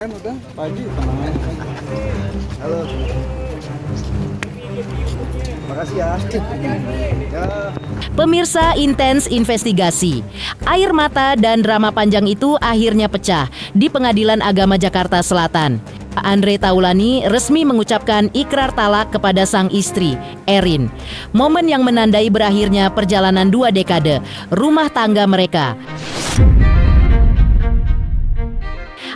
Kan udah pagi tenang aja. Halo. Makasih ya. Ya. Pemirsa Intens Investigasi, air mata dan drama panjang itu akhirnya pecah di Pengadilan Agama Jakarta Selatan. Andre Taulany resmi mengucapkan ikrar talak kepada sang istri, Erin. Momen yang menandai berakhirnya perjalanan 2 dekade rumah tangga mereka.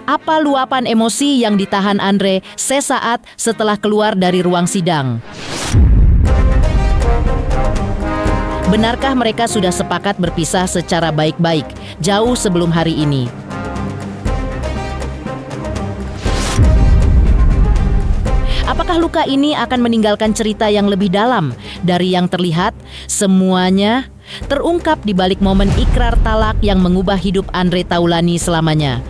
Apa luapan emosi yang ditahan Andre sesaat setelah keluar dari ruang sidang? Benarkah mereka sudah sepakat berpisah secara baik-baik jauh sebelum hari ini? Apakah luka ini akan meninggalkan cerita yang lebih dalam dari yang terlihat? Semuanya terungkap di balik momen ikrar talak yang mengubah hidup Andre Taulany selamanya.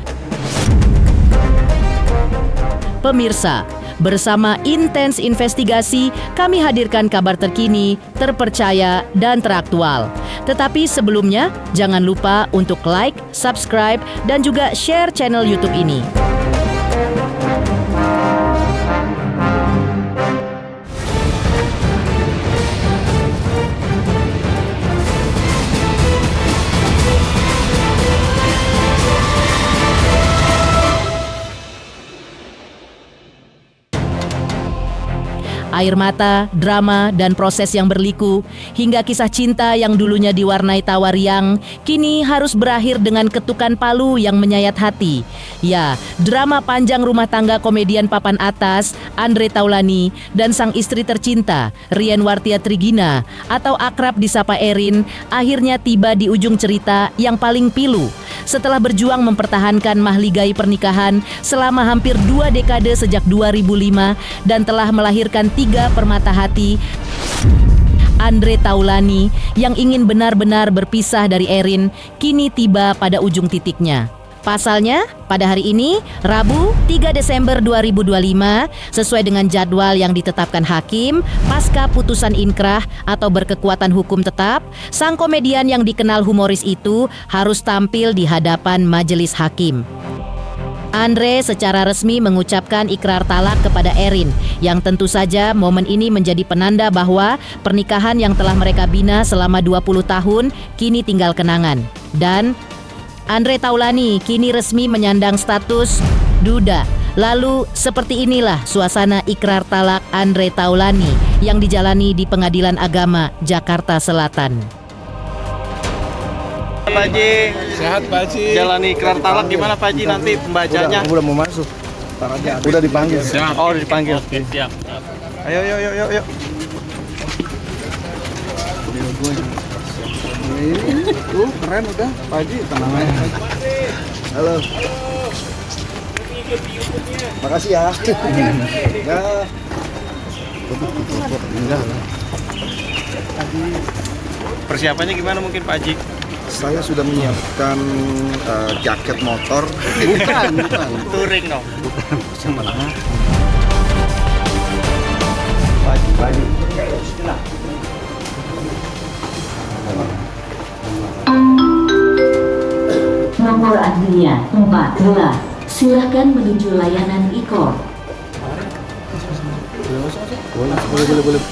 Pemirsa, bersama Intens Investigasi, kami hadirkan kabar terkini, terpercaya, dan teraktual. Tetapi sebelumnya, jangan lupa untuk like, subscribe, dan juga share channel YouTube ini. Air mata, drama, dan proses yang berliku, hingga kisah cinta yang dulunya diwarnai tawa riang, kini harus berakhir dengan ketukan palu yang menyayat hati. Ya, drama panjang rumah tangga komedian papan atas, Andre Taulany, dan sang istri tercinta, Rien Wartia Trigina, atau akrab disapa Erin, akhirnya tiba di ujung cerita yang paling pilu. Setelah berjuang mempertahankan mahligai pernikahan selama hampir 2 dekade sejak 2005 dan telah melahirkan 3 permata hati, Andre Taulany yang ingin benar-benar berpisah dari Erin kini tiba pada ujung titiknya. Pasalnya, pada hari ini, Rabu 3 Desember 2025, sesuai dengan jadwal yang ditetapkan hakim, pasca putusan inkrah atau berkekuatan hukum tetap, sang komedian yang dikenal humoris itu harus tampil di hadapan majelis hakim. Andre secara resmi mengucapkan ikrar talak kepada Erin, yang tentu saja momen ini menjadi penanda bahwa pernikahan yang telah mereka bina selama 20 tahun kini tinggal kenangan. Dan Andre Taulany kini resmi menyandang status duda. Lalu seperti inilah suasana ikrar talak Andre Taulany yang dijalani di Pengadilan Agama Jakarta Selatan. Pak Haji, Sehat Pak Haji. jalani ikrar talak gimana Pak Haji nanti pembacanya? Udah mau masuk. Udah dipanggil. Oh, dipanggil. Oke, siap. Ayo. Ini tuh keren udah Pak Haji tenang aja. Halo. Makasih ya. Ya. Persiapannya gimana mungkin Pak Haji? Saya sudah menyiapkan jaket motor. Bukan. Touring dong. Sama mana? Nomor antrian 14. Silakan menuju layanan e-call. Boleh.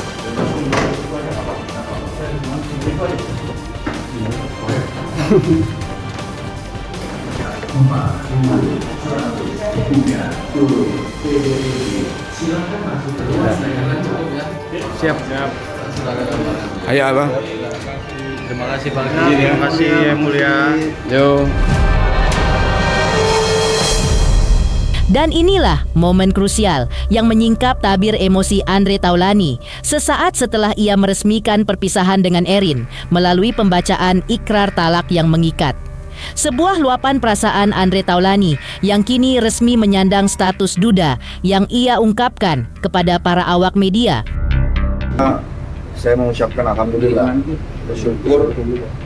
Siap. Ayo abang. Terima kasih Pak Haji. Terima kasih yang mulia. Yo. Dan inilah momen krusial yang menyingkap tabir emosi Andre Taulany sesaat setelah ia meresmikan perpisahan dengan Erin melalui pembacaan ikrar talak yang mengikat. Sebuah luapan perasaan Andre Taulany yang kini resmi menyandang status duda yang ia ungkapkan kepada para awak media. Saya mengucapkan alhamdulillah, bersyukur,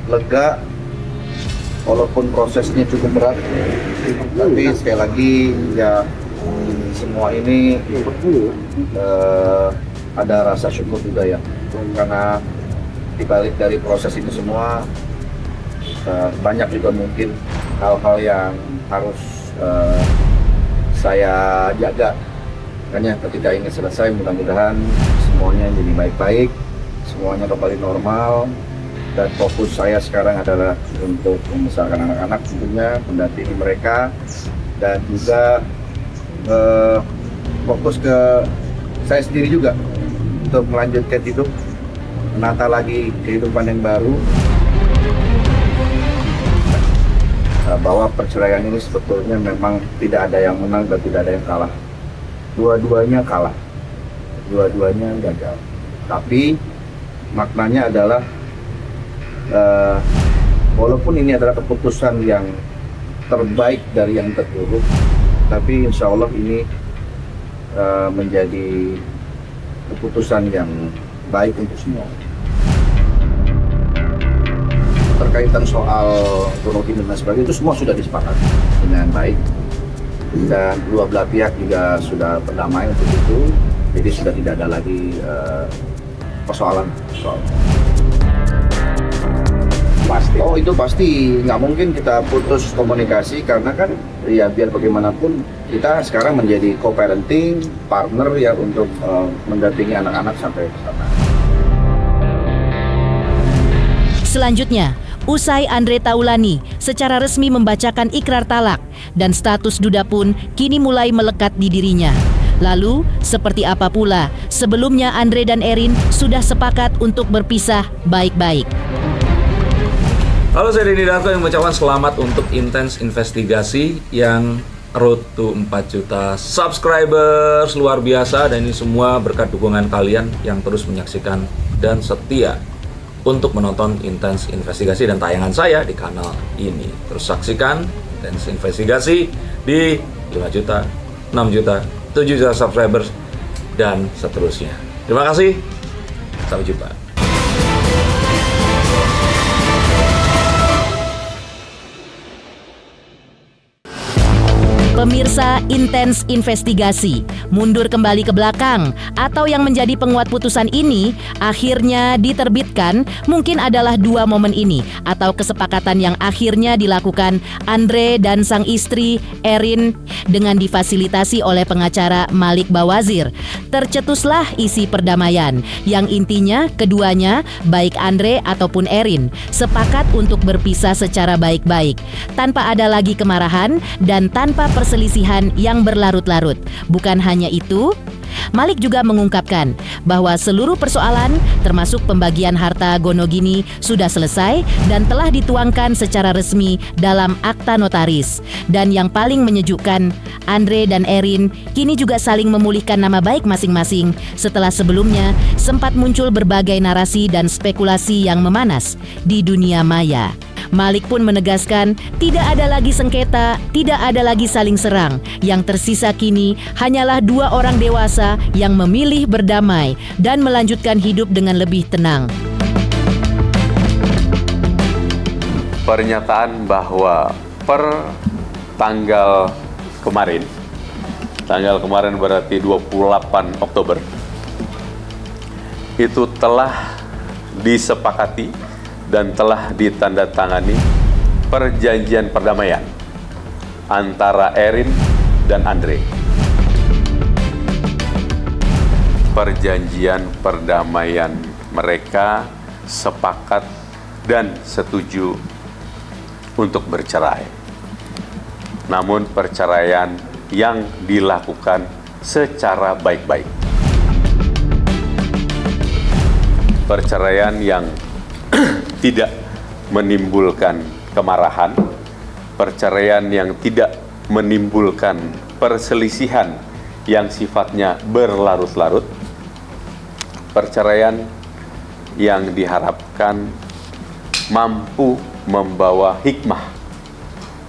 lega, walaupun prosesnya cukup berat, tapi sekali lagi ya semua ini ada rasa syukur juga ya, karena dibalik dari proses itu semua banyak juga mungkin hal-hal yang harus saya jaga. Makanya ketika ini selesai, mudah-mudahan semuanya jadi baik-baik, semuanya kembali normal. Dan fokus saya sekarang adalah untuk membesarkan anak-anak tentunya, mendampingi mereka, dan juga fokus ke saya sendiri juga untuk melanjutkan hidup, menata lagi kehidupan yang baru. Bahwa perceraian ini sebetulnya memang tidak ada yang menang dan tidak ada yang kalah. Dua-duanya kalah, dua-duanya gagal. Tapi maknanya adalah walaupun ini adalah keputusan yang terbaik dari yang terburuk, tapi insya Allah ini menjadi keputusan yang baik untuk semua. Terkaitan soal gonogini dan sebagainya, itu semua sudah disepakati dengan baik, dan kedua belah pihak juga sudah berdamai untuk itu, jadi sudah tidak ada lagi persoalan soal. Pasti. Oh, itu pasti nggak mungkin kita putus komunikasi, karena kan ya biar bagaimanapun kita sekarang menjadi co-parenting partner ya untuk mendampingi anak-anak sampai ke sana. Selanjutnya, usai Andre Taulani secara resmi membacakan ikrar talak dan status duda pun kini mulai melekat di dirinya. Lalu, seperti apa pula sebelumnya Andre dan Erin sudah sepakat untuk berpisah baik-baik. Halo, saya Denny Darko yang mengucapkan selamat untuk Intens Investigasi yang road to 4 juta subscribers, luar biasa, dan ini semua berkat dukungan kalian yang terus menyaksikan dan setia untuk menonton Intens Investigasi dan tayangan saya di kanal ini. Terus saksikan Intens Investigasi di 5 juta, 6 juta, 7 juta subscribers, dan seterusnya. Terima kasih, sampai jumpa. Pemirsa Intens Investigasi, mundur kembali ke belakang atau yang menjadi penguat putusan ini akhirnya diterbitkan mungkin adalah dua momen ini atau kesepakatan yang akhirnya dilakukan Andre dan sang istri Erin dengan difasilitasi oleh pengacara Malik Bawazir. Tercetuslah isi perdamaian yang intinya keduanya, baik Andre ataupun Erin, sepakat untuk berpisah secara baik-baik tanpa ada lagi kemarahan dan tanpa perselisihan yang berlarut-larut. Bukan hanya itu, Malik juga mengungkapkan bahwa seluruh persoalan termasuk pembagian harta gonogini sudah selesai dan telah dituangkan secara resmi dalam akta notaris. Dan yang paling menyejukkan, Andre dan Erin kini juga saling memulihkan nama baik masing-masing setelah sebelumnya sempat muncul berbagai narasi dan spekulasi yang memanas di dunia maya. Malik pun menegaskan tidak ada lagi sengketa, tidak ada lagi saling serang. Yang tersisa kini hanyalah dua orang dewasa yang memilih berdamai dan melanjutkan hidup dengan lebih tenang. Pernyataan bahwa per tanggal kemarin berarti 28 Oktober, itu telah disepakati dan telah ditandatangani perjanjian perdamaian antara Erin dan Andre. Perjanjian perdamaian mereka sepakat dan setuju untuk bercerai. Namun perceraian yang dilakukan secara baik-baik. Perceraian yang tidak menimbulkan kemarahan, perceraian yang tidak menimbulkan perselisihan yang sifatnya berlarut-larut, perceraian yang diharapkan mampu membawa hikmah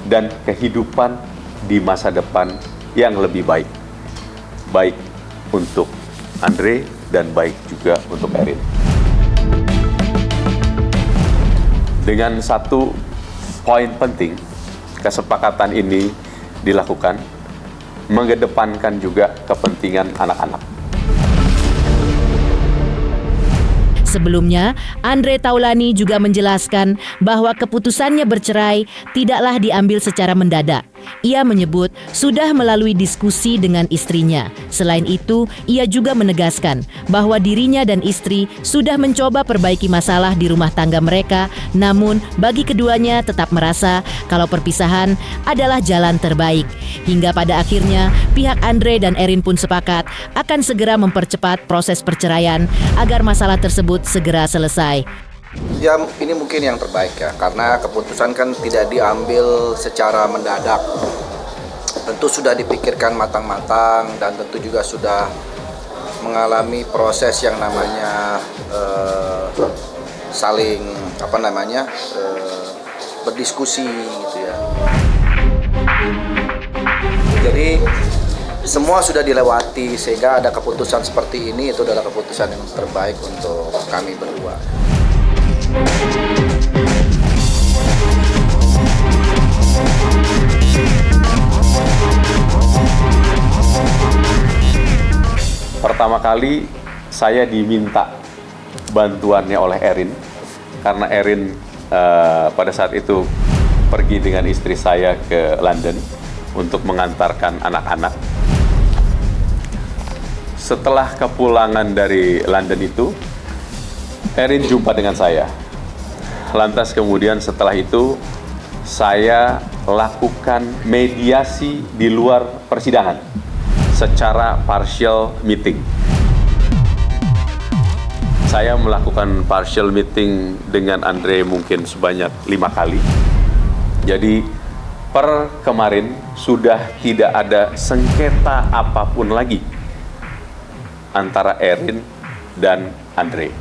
dan kehidupan di masa depan yang lebih baik, baik untuk Andre dan baik juga untuk Erin. Dengan satu poin penting, kesepakatan ini dilakukan mengedepankan juga kepentingan anak-anak. Sebelumnya, Andre Taulani juga menjelaskan bahwa keputusannya bercerai tidaklah diambil secara mendadak. Ia menyebut sudah melalui diskusi dengan istrinya. Selain itu, ia juga menegaskan bahwa dirinya dan istri sudah mencoba perbaiki masalah di rumah tangga mereka, namun bagi keduanya tetap merasa kalau perpisahan adalah jalan terbaik. Hingga pada akhirnya, pihak Andre dan Erin pun sepakat akan segera mempercepat proses perceraian agar masalah tersebut segera selesai. Ya, ini mungkin yang terbaik ya, karena keputusan kan tidak diambil secara mendadak. Tentu sudah dipikirkan matang-matang dan tentu juga sudah mengalami proses yang namanya saling berdiskusi gitu ya. Jadi semua sudah dilewati sehingga ada keputusan seperti ini, itu adalah keputusan yang terbaik untuk kami berdua. Pertama kali saya diminta bantuannya oleh Erin, karena Erin pada saat itu pergi dengan istri saya ke London untuk mengantarkan anak-anak. Setelah kepulangan dari London itu, Erin jumpa dengan saya. Lantas kemudian setelah itu saya lakukan mediasi di luar persidangan secara partial meeting. Saya melakukan partial meeting dengan Andre mungkin sebanyak 5 kali. Jadi per kemarin sudah tidak ada sengketa apapun lagi antara Erin dan Andre.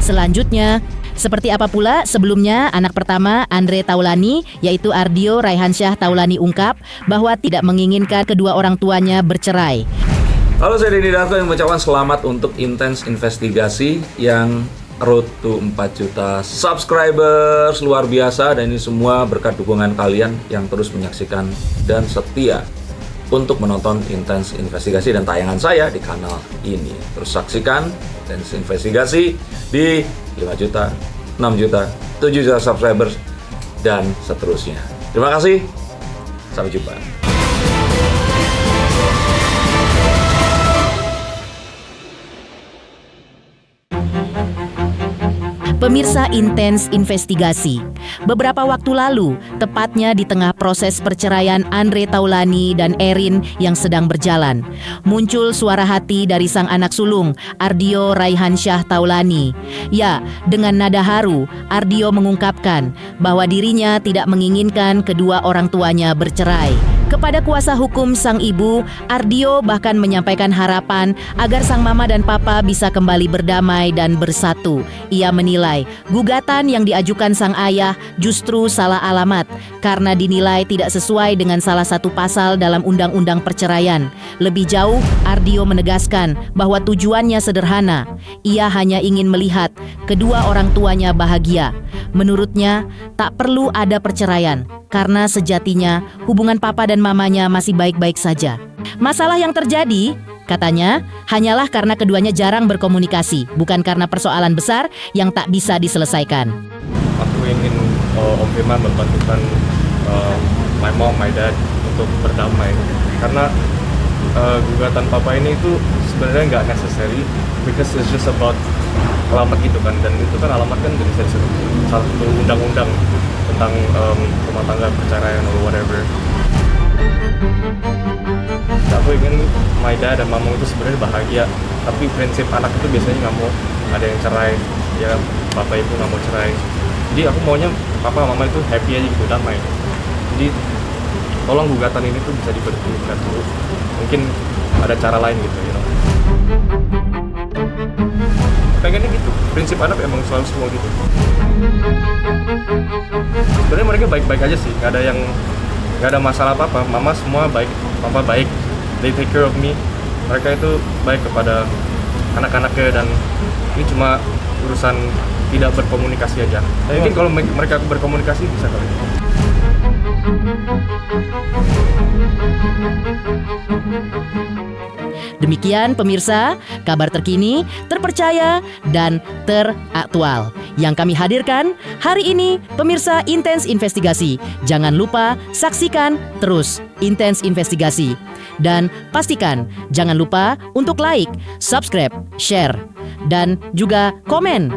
Selanjutnya, seperti apa pula sebelumnya anak pertama Andre Taulani yaitu Ardio Raihansyah Taulani ungkap bahwa tidak menginginkan kedua orang tuanya bercerai. Halo, saya Denny Darko yang mengucapkan selamat untuk Intens Investigasi yang road to 4 juta subscribers, luar biasa, dan ini semua berkat dukungan kalian yang terus menyaksikan dan setia untuk menonton Intens Investigasi dan tayangan saya di kanal ini. Terus saksikan Intens Investigasi di 5 juta, 6 juta, 7 juta subscribers, dan seterusnya. Terima kasih, sampai jumpa. Pemirsa Intens Investigasi, beberapa waktu lalu, tepatnya di tengah proses perceraian Andre Taulani dan Erin yang sedang berjalan, muncul suara hati dari sang anak sulung, Ardio Raihansyah Taulani. Ya, dengan nada haru, Ardio mengungkapkan bahwa dirinya tidak menginginkan kedua orang tuanya bercerai. Kepada kuasa hukum sang ibu, Ardio bahkan menyampaikan harapan agar sang mama dan papa bisa kembali berdamai dan bersatu. Ia menilai gugatan yang diajukan sang ayah justru salah alamat karena dinilai tidak sesuai dengan salah satu pasal dalam Undang-Undang Perceraian. Lebih jauh, Ardio menegaskan bahwa tujuannya sederhana. Ia hanya ingin melihat kedua orang tuanya bahagia. Menurutnya, tak perlu ada perceraian karena sejatinya hubungan papa dan mamanya masih baik-baik saja. Masalah yang terjadi, katanya, hanyalah karena keduanya jarang berkomunikasi, bukan karena persoalan besar yang tak bisa diselesaikan. Aku ingin Om Firman membantukan my mom, my dad untuk berdamai, karena gugatan papa ini itu sebenarnya nggak necessary, because it's just about alamat gitu kan, dan itu kan alamat kan dari satu undang-undang tentang rumah tangga, perceraian or whatever. Aku ingin my dad dan mama itu sebenarnya bahagia, tapi prinsip anak itu biasanya nggak mau ada yang cerai, ya papa ibu nggak mau cerai. Jadi aku maunya papa mama itu happy aja gitu, damai. Jadi tolong gugatan ini tuh bisa diberhentikan dulu. Mungkin ada cara lain gitu, you know. Pengennya gitu, prinsip anak emang selalu semua gitu. Sebenarnya mereka baik-baik aja sih, nggak ada masalah apa-apa. Mama semua baik, papa baik, they take care of me. Mereka itu baik kepada anak-anaknya, dan ini cuma urusan tidak berkomunikasi aja. Tapi mungkin kalau mereka berkomunikasi bisa kali. Demikian pemirsa, kabar terkini, terpercaya, dan teraktual yang kami hadirkan hari ini. Pemirsa Intens Investigasi, jangan lupa saksikan terus Intens Investigasi. Dan pastikan jangan lupa untuk like, subscribe, share, dan juga komen.